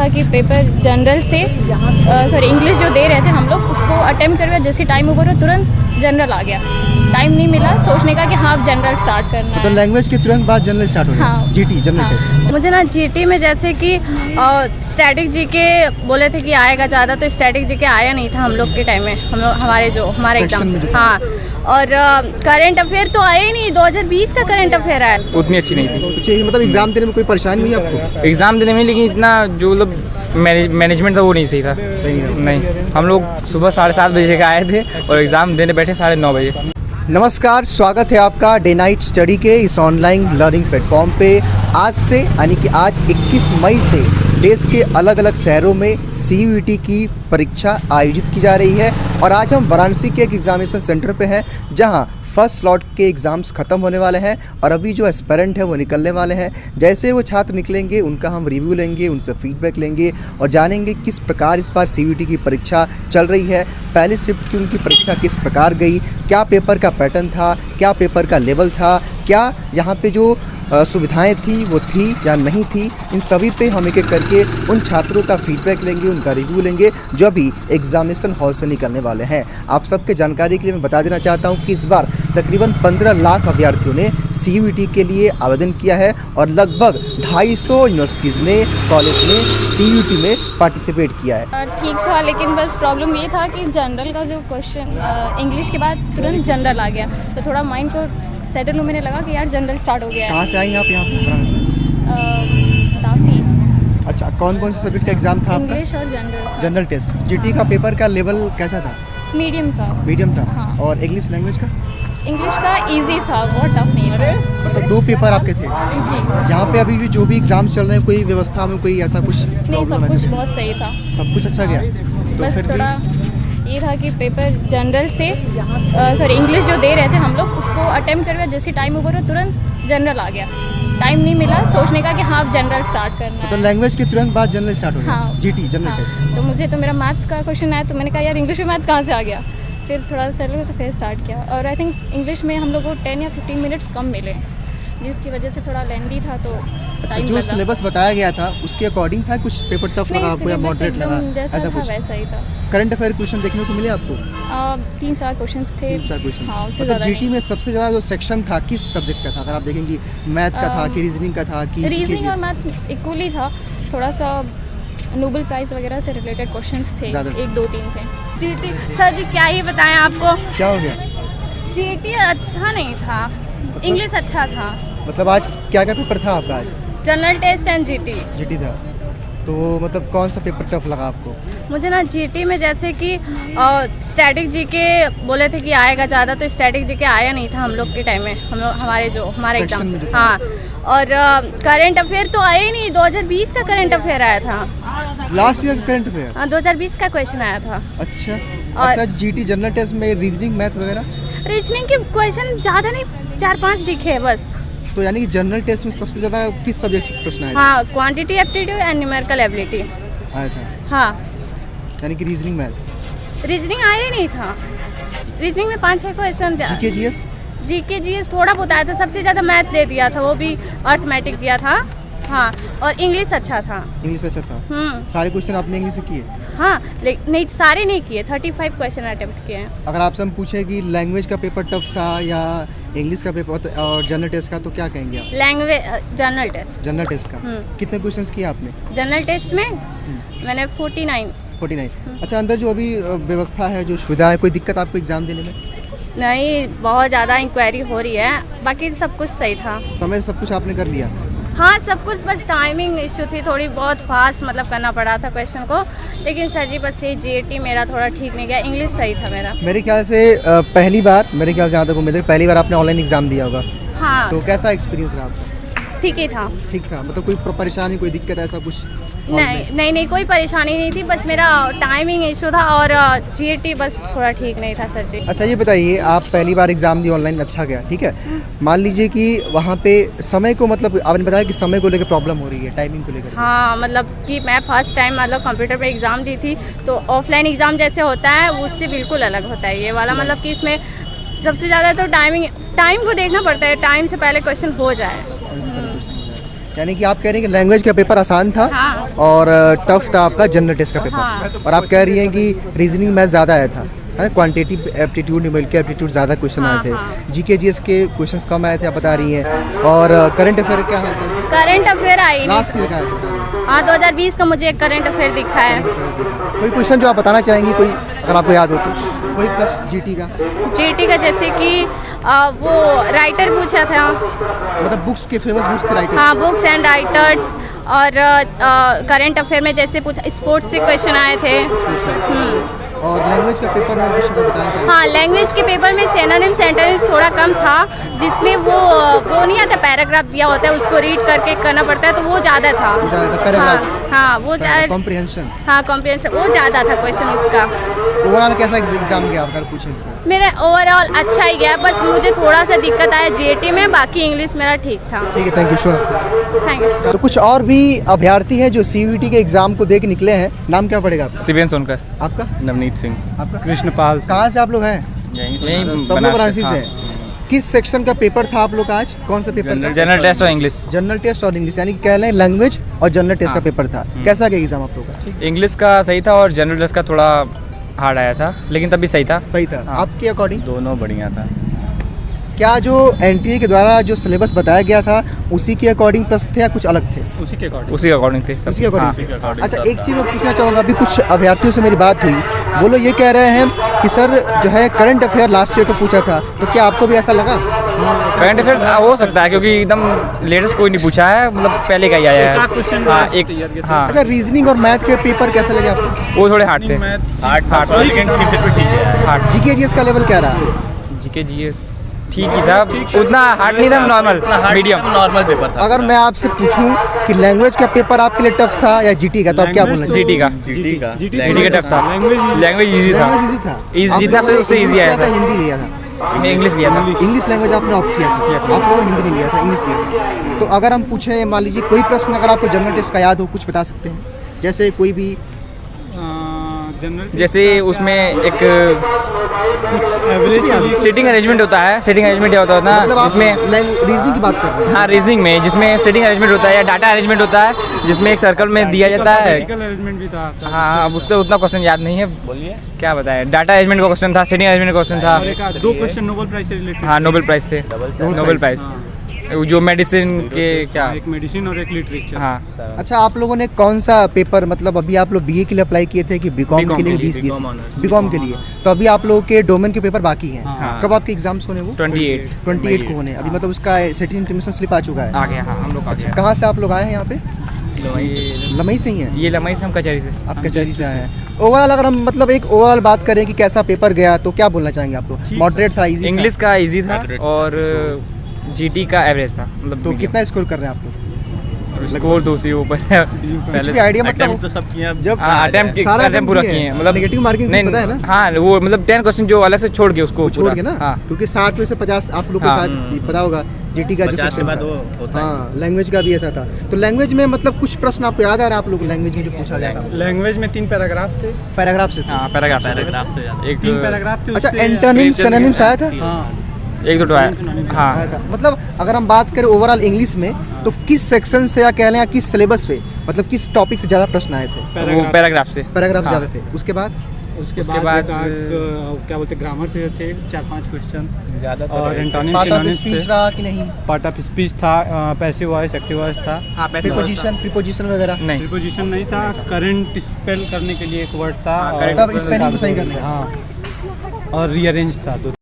था कि paper general से इंग्लिश जो दे रहे थे हम लोग उसको अटेम्प्ट करके जैसे टाइम ओवर हो तुरंत जनरल आ गया। टाइम नहीं मिला सोचने का कि हाँ अब जनरल स्टार्ट करना है। तो लैंग्वेज के तुरंत बाद जनरल स्टार्ट हो गया। हाँ। GT general test. मुझे ना जीटी में जैसे कि स्टैटिक जीके बोले थे कि आएगा ज़्यादा, तो स्टैटिक जीके आया नहीं था हम लोग के टाइम में। हमारे सेक्शन एग्जाम में जो था। हाँ, और करंट अफेयर तो आया ही नहीं। 2020 का करंट अफेयर आया। उतनी अच्छी नहीं थी कुछ मतलब एग्जाम देने में कोई परेशानी हुई आपको? एग्ज़ाम देने में, लेकिन इतना जो मतलब मैनेजमेंट था वो नहीं सही था। सही नहीं, हम लोग सुबह 7:30 बजे का आए थे और एग्ज़ाम देने बैठे 9:30 बजे। नमस्कार, स्वागत है आपका डे नाइट स्टडी के इस ऑनलाइन लर्निंग प्लेटफॉर्म पे। आज से यानी कि आज 21 मई से देश के अलग अलग शहरों में CUET की परीक्षा आयोजित की जा रही है और आज हम वाराणसी के एक एग्जामिनेशन सेंटर पे हैं जहां फर्स्ट स्लॉट के एग्ज़ाम्स ख़त्म होने वाले हैं और अभी जो एस्पिरेंट है वो निकलने वाले हैं। जैसे वो छात्र निकलेंगे उनका हम रिव्यू लेंगे, उनसे फीडबैक लेंगे और जानेंगे किस प्रकार इस बार CUET की परीक्षा चल रही है, पहली शिफ्ट की उनकी परीक्षा किस प्रकार गई, क्या पेपर का पैटर्न था, क्या पेपर का लेवल था, क्या यहाँ पे जो सुविधाएं थी वो थी या नहीं थी। इन सभी पे हम एक एक करके उन छात्रों का फीडबैक लेंगे, उनका रिव्यू लेंगे जो अभी एग्जामिनेशन हॉल से निकलने वाले हैं। आप सबके जानकारी के लिए मैं बता देना चाहता हूं कि इस बार तकरीबन 15 लाख अभ्यर्थियों ने CUET के लिए आवेदन किया है और लगभग 250 यूनिवर्सिटीज़ ने, कॉलेज ने CUET में पार्टिसिपेट किया है। ठीक था, लेकिन बस प्रॉब्लम ये था कि जनरल का जो क्वेश्चन इंग्लिश के बाद तुरंत जनरल आ गया तो थोड़ा माइंड को सेटल होने लगा कि यार जनरल स्टार्ट हो गया है। कहाँ से आई आप यहाँ पे? काफ़ी। अच्छा, कौन कौन से सब्जेक्ट का एग्जाम था आपका? इंग्लिश और जनरल। General test. जीटी का पेपर का लेवल कैसा था? मीडियम था। मीडियम था। हाँ। और इंग्लिश लैंग्वेज का? इंग्लिश का इजी था, बहुत टफ नहीं था। मतलब 2 पेपर आपके थे। जी यहाँ पे अभी भी जो भी एग्जाम चल रहे हैं कोई व्यवस्था में कोई ऐसा कुछ नहीं, problem सब कुछ ऐसा? बहुत सही था। सब कुछ अच्छा गया तो बस फिर भी थोड़ा ये था कि पेपर जनरल से इंग्लिश जो दे रहे थे हम लोग उसको अटेम्प्ट करके जैसे टाइम ओवर हो तुरंत जनरल आ गया। टाइम नहीं मिला सोचने का कि हाँ अब जनरल स्टार्ट करना तो है। लैंग्वेज के तुरंत बाद जनरल स्टार्ट हो गया। हाँ। जीटी जनरल हाँ। टेस्ट। तो मुझे तो मेरा मैथ्स का क्वेश्चन आया तो मैंने कहा यार इंग्लिश में मैथ्स कहाँ से आ गया। फिर थोड़ा सा सेटल हुआ तो फिर स्टार्ट किया और आई थिंक इंग्लिश में हम लोग को 10 या 15 मिनट्स कम मिले जिसकी वजह से थोड़ा लेंदी था तो टाइम जो लगा। सिलेबस बताया गया था उसके अकॉर्डिंग था? कुछ पेपर टफ लगा आपको या मॉडरेट लगा? जैसा ऐसा था कुछ वैसा ही था। करंट अफेयर क्वेश्चन देखने को मिले आपको? 3-4 क्वेश्चंस थे। 3-4 क्वेश्चन। हाँ, उससे मतलब ज़्यादा जीटी नहीं। में सबसे ज़्यादा जो सेक्शन था किस सब्जेक्ट का था? अगर आप देखेंगे मैथ का था कि रीजनिंग का था कि रीजनिंग और मैथ्स इक्वली था। थोड़ा सा नोबेल प्राइज़ वगैरह से रिलेटेड क्वेश्चंस थे, ज़्यादा? 1, 2, 3 थे। जीटी सर जी क्या ही बताएं आपको। क्या हो गया? जीटी अच्छा नहीं था, इंग्लिश अच्छा था। मतलब आज क्या क्या पेपर था आपका? आज general test and GT. GT था। तो मतलब कौन सा पेपर टफ लगा आपको? मुझे ना जीटी में जैसे कि स्टैटिक जीके बोले थे कि आएगा ज़्यादा, तो स्टैटिक जीके आया नहीं था हम लोग के टाइम में। हमारे सेक्शन एग्जाम में जो था। हाँ, और करंट अफेयर तो आया ही नहीं। 2020 का करंट अफेयर आया था। Last year current affair? हाँ, 2020 का क्वेश्चन आया था। अच्छा। और- अच्छा, जीटी जनरल टेस्ट में रीजनिंग मैथ वगैरह? रीजनिंग के क्वेश्चन ज़्यादा नहीं, 4-5 दिखे बस। तो यानी कि जनरल टेस्ट में सबसे ज़्यादा किस सब्जेक्ट से प्रश्न आया हाँ, quantity aptitude and numerical ability. आया था? हाँ, यानी कि रीजनिंग मैथ। रीजनिंग आया ही नहीं था। रीजनिंग में 5-6 question. GK GS? GK GS थोड़ा बहुत आया था। सबसे ज़्यादा मैथ दे दिया था, वो भी अर्थमेटिक दिया था। हाँ, और इंग्लिश अच्छा था। इंग्लिश अच्छा था। सारे क्वेश्चन आपने इंग्लिश से किए? हाँ, लेकिन नहीं, सारे नहीं किए। 35 क्वेश्चन अटेम्प्ट किए हैं। अगर आपसे हम पूछें कि लैंग्वेज का पेपर टफ था या इंग्लिश का पेपर और जनरल टेस्ट का, तो क्या कहेंगे आप? Language general test. General test का कितने क्वेश्चंस किए आपने? जनरल टेस्ट में मैंने 49। 49। अच्छा, अंदर जो अभी व्यवस्था है, जो सुविधा है, कोई दिक्कत आपको एग्जाम देने में? नहीं, बहुत ज़्यादा इंक्वायरी हो रही है, बाकी सब कुछ सही था। समय से सब कुछ आपने कर लिया? हाँ, सब कुछ, बस टाइमिंग इशू थी थोड़ी बहुत, फास्ट मतलब करना पड़ा था क्वेश्चन को। लेकिन सर जी बस ये जीटी मेरा थोड़ा ठीक नहीं गया। इंग्लिश सही था मेरा। मेरे ख्याल से पहली बार, मेरे ख्याल से जहाँ तक उम्मीद है पहली बार आपने ऑनलाइन एग्जाम दिया होगा। हाँ, तो कैसा एक्सपीरियंस रहा आपका? ठीक ही था। ठीक था? मतलब कोई परेशानी, कोई दिक्कत ऐसा कुछ? नहीं, कोई परेशानी नहीं थी। बस मेरा टाइमिंग इशू था और जीटी बस थोड़ा ठीक नहीं था सर जी। अच्छा, ये बताइए, आप पहली बार एग्जाम दी ऑनलाइन, अच्छा गया, ठीक है। मान लीजिए कि वहाँ पे समय को, मतलब आपने बताया कि समय को लेकर प्रॉब्लम हो रही है, टाइमिंग को लेकर। हाँ, मतलब कि मैं फर्स्ट टाइम मतलब कंप्यूटर पे एग्ज़ाम दी थी, तो ऑफलाइन एग्ज़ाम जैसे होता है उससे बिल्कुल अलग होता है ये वाला। मतलब कि इसमें सबसे ज़्यादा तो टाइम को देखना पड़ता है, टाइम से पहले क्वेश्चन हो जाए। यानी कि आप कह रही हैं कि लैंग्वेज का पेपर आसान था हाँ। और टफ था आपका जनरल टेस्ट का पेपर। हाँ। और आप कह रही हैं कि रीजनिंग मैथ ज़्यादा आया था, है क्वांटिटेटिव एप्टीट्यूड न्यूमेरिकल एप्टीट्यूड ज़्यादा क्वेश्चन आए थे। हाँ। जीके जीएस के क्वेश्चंस कम आए थे, आप बता रही हैं। और करंट अफेयर क्या हाल चाल था? करंट अफेयर आई लास्ट नहीं। ईयर का आया था। हाँ 2020 का मुझे एक करंट अफेयर दिखा है। कोई क्वेश्चन जो आप बताना चाहेंगी, कोई अगर आपको याद हो तो? कोई प्लस जीटी का, जीटी का जैसे कि वो राइटर पूछा था। मतलब बुक्स के फेमस बुक्स के राइटर। हाँ बुक्स एंड राइटर्स। और करंट अफेयर में जैसे पूछा स्पोर्ट्स से क्वेश्चन आए थे। और लैंग्वेज का पेपर में कुछ बताना चाहेंगे? हाँ लैंग्वेज के पेपर में सिनोनिम्स एंटोनिम्स थोड़ा कम था, जिसमें वो नहीं आता पैराग्राफ दिया होता है उसको रीड करके करना पड़ता है, तो वो ज़्यादा था। वो ज़्यादा था, पैराग्राफ। हाँ वो कॉम्प्रिहेंशन। हाँ कॉम्प्रिहेंशन वो ज़्यादा था क्वेश्चन उसका। ओवरऑल कैसा एग्जाम गया अगर पूछें तो? मेरा ओवरऑल अच्छा ही गया, बस मुझे थोड़ा सा दिक्कत आया जीएटी में, बाकी इंग्लिश मेरा ठीक था। ठीक है, thank you, sure. Thank you. तो कुछ और भी अभ्यर्थी हैं जो सीयूईटी के एग्जाम को दे के निकले हैं। नाम क्या पड़ेगा आपका? शिवेन सोनकर। आपका? नवनीत सिंह। आपका? कृष्णपाल। कहाँ से आप लोग हैं? यहीं सब लोग बनारसी से हैं। किस सेक्शन का पेपर था आप लोग का आज? कौन सा पेपर था? जनरल टेस्ट और इंग्लिश। जनरल टेस्ट और इंग्लिश, यानी कि कह लें लैंग्वेज और जनरल टेस्ट का पेपर था। कैसा गया एग्जाम आप लोग का? इंग्लिश का सही था और जनरल टेस्ट का थोड़ा हार्ड आया था, लेकिन तब भी सही था। सही था। आपके अकॉर्डिंग दोनों बढ़िया था। क्या जो एनटीए के द्वारा जो सिलेबस बताया गया था उसी के अकॉर्डिंग प्रश्न थे या कुछ अलग थे? उसी के अकॉर्डिंग। उसी के अकॉर्डिंग थे सब। उसी के हाँ। अकॉर्डिंग। अच्छा, एक चीज़ मैं पूछना चाहूँगा, अभी कुछ अभ्यर्थियों से मेरी बात हुई, वो लोग ये कह रहे हैं कि सर जो है करंट अफेयर लास्ट ईयर का पूछा था, तो क्या आपको भी ऐसा लगा? करंट अफेयर्स हो सकता है, क्योंकि एकदम लेटेस्ट कोई नहीं पूछा है, मतलब पहले का ही आया है। हाँ एक। हाँ अच्छा, रीजनिंग और मैथ के पेपर कैसे लगे आपको? वो थोड़े हार्ड थे। हार्ड लेकिन फिर भी ठीक है। हार्ड। जीके जीएस का लेवल क्या रहा? जीके जीएस ठीक ही था, उतना हार्ड नहीं था, नॉर्मल मीडियम नॉर्मल पेपर था। अगर मैं आपसे पूछूं कि लैंग्वेज का पेपर आपके लिए टफ था या जीटी का, तो आप क्या बोलना चाहेंगे? जीटी का। जीटी का टफ था। लैंग्वेज इजी था। लैंग्वेज इजी था। इजी जितना आपने उससे इजी आया था। हिंदी लिया था? मैं इंग्लिश लिया था। इंग्लिश लैंग्वेज आपने ऑप्ट किया था? Yes, आप लोग हिंदी नहीं लिया था, इंग्लिश लिया था। तो अगर हम पूछें, मान लीजिए कोई प्रश्न अगर आपको जनरल टेस्ट का याद हो, कुछ बता सकते हैं? जैसे कोई भी, जैसे उसमें एक एवरेज सीटिंग अरेंजमेंट होता है। सीटिंग अरेंजमेंट क्या होता है ना, मतलब आप जिसमें रीजनिंग की बात कर रहे हैं? हाँ रीजनिंग में, जिसमें सीटिंग अरेंजमेंट होता है या डाटा अरेंजमेंट होता है, जिसमें एक सर्कल में दिया जाता है। अरेंजमेंट भी था। हाँ, अब उससे उतना क्वेश्चन याद नहीं है। बोलिए क्या बताया? डाटा अरेंजमेंट का क्वेश्चन था, सीटिंग अरेंजमेंट का क्वेश्चन था। और एक दो क्वेश्चन नोबेल प्राइज से रिलेटेड। हाँ नोबेल प्राइज थे। नोबेल प्राइज जो मेडिसिन के क्या। एक मेडिसिन और एक लिटरेचर। हाँ। अच्छा, आप लोगों ने कौन सा पेपर, मतलब अभी आप लोग बीए के लिए अप्लाई किए थे कि बीकॉम के लिए? 2020 बीकॉम के लिए। तो अभी आप लोगों के डोमेन के पेपर बाकी हैं। हाँ। कब आपके एग्जाम्स होने? वो 28 को होने। अभी मतलब उसका सेटिंग इंटीमेशन स्लिप आ चुका है? आ गया। हाँ हम लोग आ गए। कहाँ से आप लोग आए हैं यहाँ पे? लमई से ही हैं? ये लमई से, हम कचहरी से। आप कचहरी से आए हैं। ओवरऑल अगर हम मतलब एक ओवरऑल बात करें कि कैसा पेपर गया, तो क्या बोलना चाहेंगे आप लोग? मॉडरेट था, इजी? इंग्लिश का इजी था और जीटी का एवरेज था। मतलब तो कितना स्कोर कर रहे हैं आप लोग? स्कोर तो उसी ऊपर है। कुछ भी आइडिया मतलब तो सब किए जब अटेम्प्ट सारा पूरा किए हैं, मतलब नेगेटिव मार्किंग नहीं पता है ना? हाँ वो मतलब 10 क्वेश्चन जो अलग से छोड़ के उसको छोड़ के ना, हाँ। क्योंकि 60 में से 50 आप लोग को हाँ। शायद पता होगा जीटी का जो 50 के सेक्शन बाद था। वो होता है। हाँ, लैंग्वेज का भी ऐसा था। तो लैंग्वेज में मतलब कुछ प्रश्न आपको याद आ रहा है? आप लोग लैंग्वेज में जो पूछा जा रहा है लैंग्वेज में 3 पैराग्राफ थे। पैराग्राफ से? हाँ पैराग्राफ पैराग्राफ से ज्यादा। एक 3 पैराग्राफ थे। अच्छा, उससे एंटोनिम सिनोनिम्स आया था? हाँ एक दो आया। हाँ आया था। मतलब अगर हम बात करें ओवरऑल इंग्लिश में, तो किस सेक्शन से या कह लें या किस सिलेबस पे, मतलब किस टॉपिक से ज़्यादा प्रश्न आए थे? वो पैराग्राफ से। पैराग्राफ हाँ। ज़्यादा थे। उसके बाद उसके बाद क्या बोलते ग्रामर से थे 4-5 क्वेश्चन ज्यादा और antonym part of synonyms speech थे। रहा कि नहीं? पार्ट ऑफ स्पीच था, पैसिव वॉइस, एक्टिव वॉइस था। हाँ प्रीपोजिशन वगैरह? नहीं। प्रीपोजिशन नहीं था। करंट स्पेल करने के लिए एक वर्ड था। हाँ, और तब स्पेलिंग को सही करने का। हाँ और रीअरेंज था।